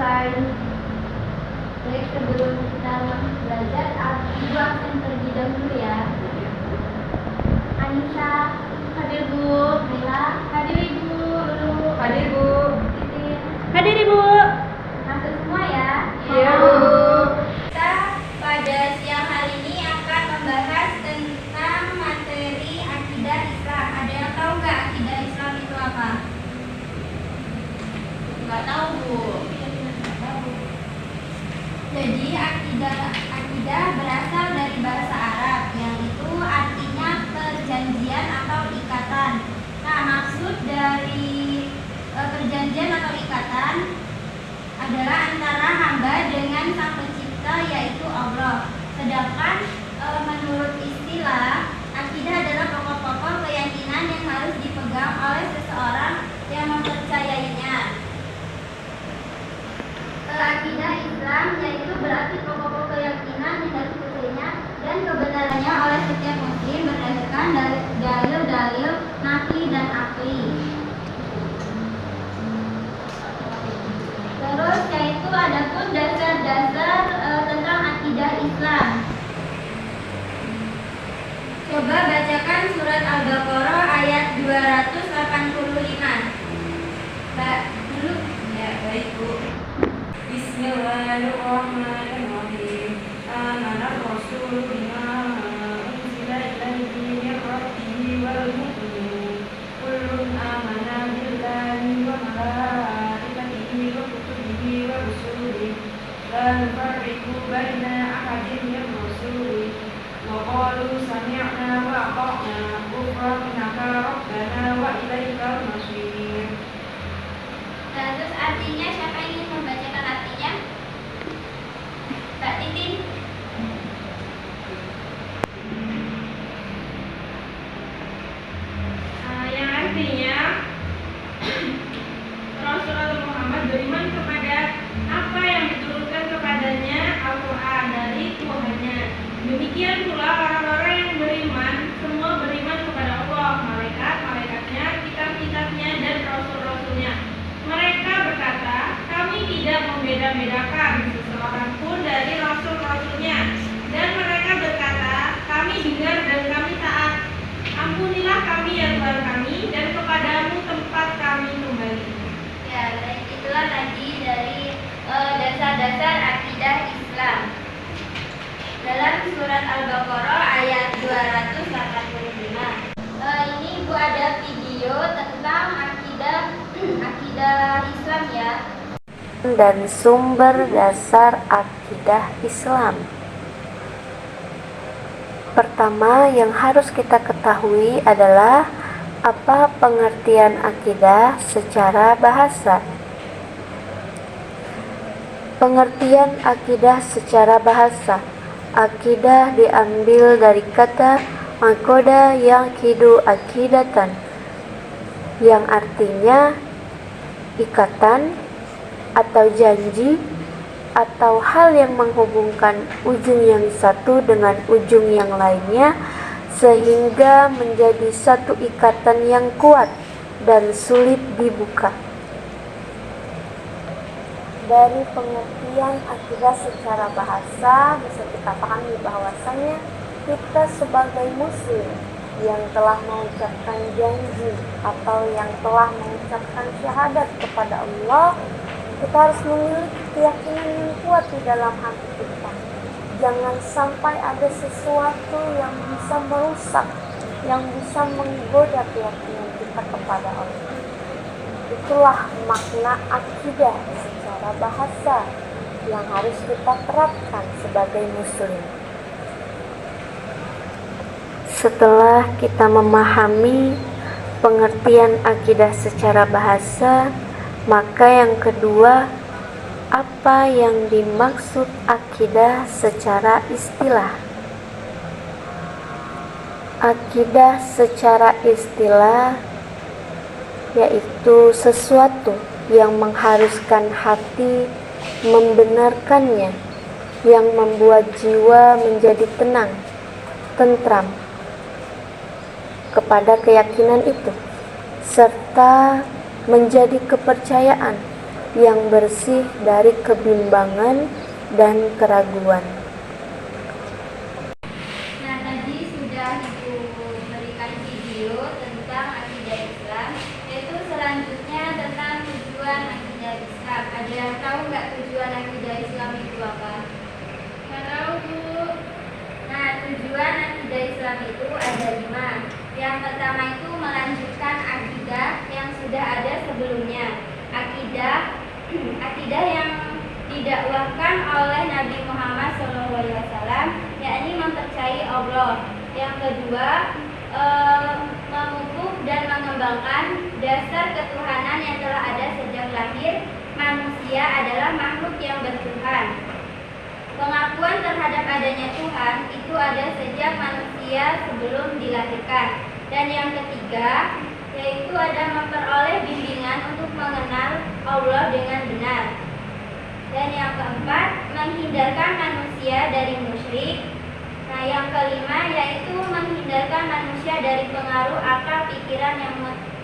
selesai. Baik, sebelum kita belajar, Ibu akan pergi dahulu ya. Anissa, hadir Bu. Mila, hadir Ibu. Lulu, Hadir Bu. Titin, Hadir Ibu. masuk semua ya. Iya Bu. Kita pada siang hari ini akan membahas tentang materi akidah Islam. Ada yang tahu nggak akidah Islam itu apa? Nggak tahu Bu. Jadi akidah berasal dari bahasa Arab yang itu artinya perjanjian atau ikatan. Nah, maksud dari perjanjian atau ikatan adalah antara hamba dengan Sang Pencipta, yaitu Allah. Sedangkan menurut istilah, akidah adalah pokok-pokok keyakinan yang harus dipegang oleh seseorang yang mempercayainya. Akidah Islam yaitu berarti pokok-pokok keyakinan yang harus dipercayainya dan kebenarannya oleh setiap muslim berdasarkan dalil-dalil naqli dan akli. Terus yaitu adapun dasar-dasar tentang akidah Islam. Coba bacakan surat Al-Baqarah ayat 285. Mbak dulu. Ya, baik Bu. Bismillahirrahmanirrahim. Amanar Rasul bima unzila ilaihi min rabbihi wal mu'minun. Kullun amana billahi wa malaikatihi wa kutubihi wa rusulihi. La nufarriqu baina ahadin min rusulihi. Wa qalu sami'na wa ata'na ghufranaka rabbana wa ilaikal masir. Terus artinya, siapa yang ingin membacakan artinya? Mbak Titin. Yang artinya Rasulullah Muhammad beriman kepada apa yang diturunkan kepadanya Al-Quran dari Tuhannya. Demikian pula orang-orang yang beriman, semua beriman kepada Allah, malaikat-malaikatnya, kitab-kitabnya, dan rasul-rasulnya. Mereka berkata, kami tidak membeda-bedakan seseorang pun dari rasul-rasulnya. Dan mereka berkata, kami dengar dan kami taat. Ampunilah kami ya Tuhan kami, dan kepadamu tempat kami kembali. Ya, baik, itulah tadi dari dasar-dasar akidah Islam. Dalam surat Al-Baqarah ayat 285. Ini Ibu ada video tentang akidah Islam ya. Dan sumber dasar akidah Islam. Pertama yang harus kita ketahui adalah apa pengertian akidah secara bahasa. Pengertian akidah secara bahasa. Akidah diambil dari kata makoda yang kidu akidatan, yang artinya ikatan atau janji atau hal yang menghubungkan ujung yang satu dengan ujung yang lainnya sehingga menjadi satu ikatan yang kuat dan sulit dibuka. Dari pengertian akidah secara bahasa bisa kita pahami bahwasannya kita sebagai muslim yang telah mengucapkan janji atau yang telah mengucapkan syahadat kepada Allah, kita harus memiliki keyakinan yang kuat di dalam hati kita. Jangan sampai ada sesuatu yang bisa merusak, yang bisa menggoda keyakinan kita kepada Allah. Itulah makna akidah secara bahasa yang harus kita terapkan sebagai muslim. Setelah kita memahami pengertian akidah secara bahasa, maka yang kedua, apa yang dimaksud akidah secara istilah? Akidah secara istilah yaitu sesuatu yang mengharuskan hati membenarkannya, yang membuat jiwa menjadi tenang, tentram kepada keyakinan itu, serta menjadi kepercayaan yang bersih dari kebimbangan dan keraguan. Nah, tadi sudah Ibu berikan video tentang akidah Islam, yaitu selanjutnya tentang tujuan akidah Islam. Ada yang tahu nggak tujuan akidah Islam itu apa? Nggak tahu Bu. Nah, tujuan akidah Islam itu ada 5. Yang pertama itu melanjutkan akidah yang sudah ada sebelumnya. Akidah yang didakwahkan oleh Nabi Muhammad SAW, yakni mempercayai Allah. Yang kedua, memupuk dan mengembangkan dasar ketuhanan yang telah ada sejak lahir. Manusia adalah makhluk yang bertuhan. Pengakuan terhadap adanya Tuhan itu ada sejak manusia sebelum dilahirkan. Dan yang ketiga, yaitu ada memperoleh bimbingan untuk mengenal Allah dengan benar. Dan yang keempat, menghindarkan manusia dari musyrik. Nah, yang kelima yaitu menghindarkan manusia dari pengaruh akal pikiran yang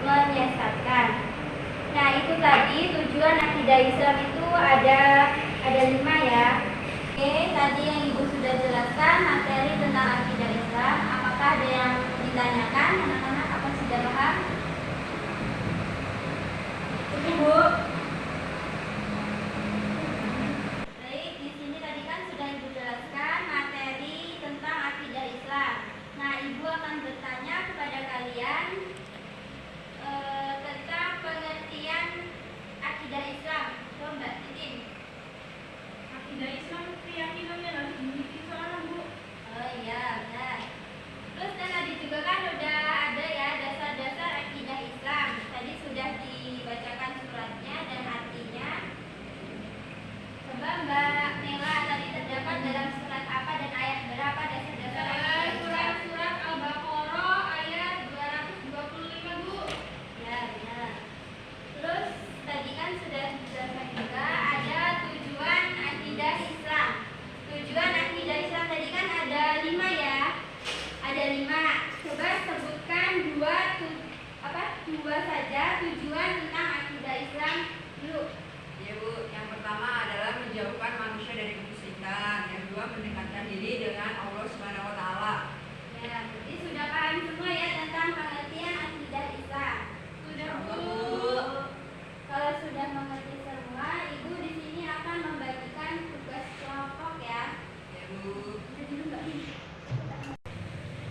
menyesatkan. Nah, itu tadi tujuan akidah Islam itu ada 5 ya. Oke, tadi yang Ibu sudah jelaskan materi tentang akidah Islam. Apakah ada yang ditanyakan anak-anak? Apa sudah paham? Ibu. Baik, di sini tadi kan sudah Ibu jelaskan materi tentang akidah Islam. Nah, Ibu akan bertanya kepada kalian tentang pengertian akidah Islam. Coba Mbak Titin. Akidah Islam keyakinan yang harus dimiliki seorang Bu. Oh iya, benar. Terus dan tadi juga kan udah ada ya dasar-dasar akidah Islam. Tadi sudah dibacakan suratnya dan artinya. Coba Mbak Nela, tadi terdapat dalam surat apa dan ayat berapa dasar-dasar akidah Islam? Surat Al-Baqarah ayat 225 Bu. Ya, benar. Terus tadi kan sudah dijelaskan juga ada tujuan akidah Islam. Tujuan akidah Islam tadi kan ada 5 ya. Ada 5. Coba sebutkan dua saja tujuan tentang akidah Islam dulu. Ya Bu, yang pertama adalah menjauhkan manusia dari kemusyrikan. Yang kedua, mendekatkan diri dengan Allah Subhanahu wa taala. Ya, jadi sudah paham semua ya tentang pengertian akidah Islam. Sudah Bu. Kalau sudah mengerti semua, Ibu di sini akan membagikan tugas kelompok ya. Ya Bu.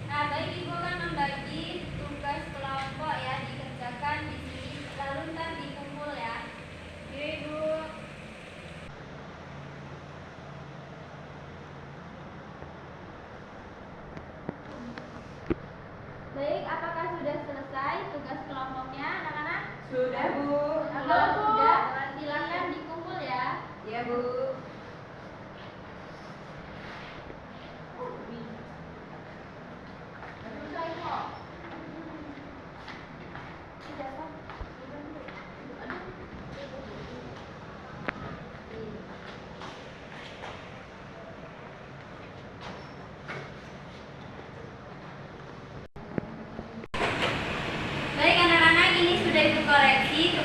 Nah, baik, Ibu akan membagi tugas kelompok ya, dikerjakan di sini, lalu ntar dikumpul ya. Oke Bu. Baik, apakah sudah selesai tugas kelompoknya anak-anak? Sudah Bu. Kalau sudah, silakan dikumpul ya. Ya Bu. Baik anak-anak, ini sudah Ibu koreksi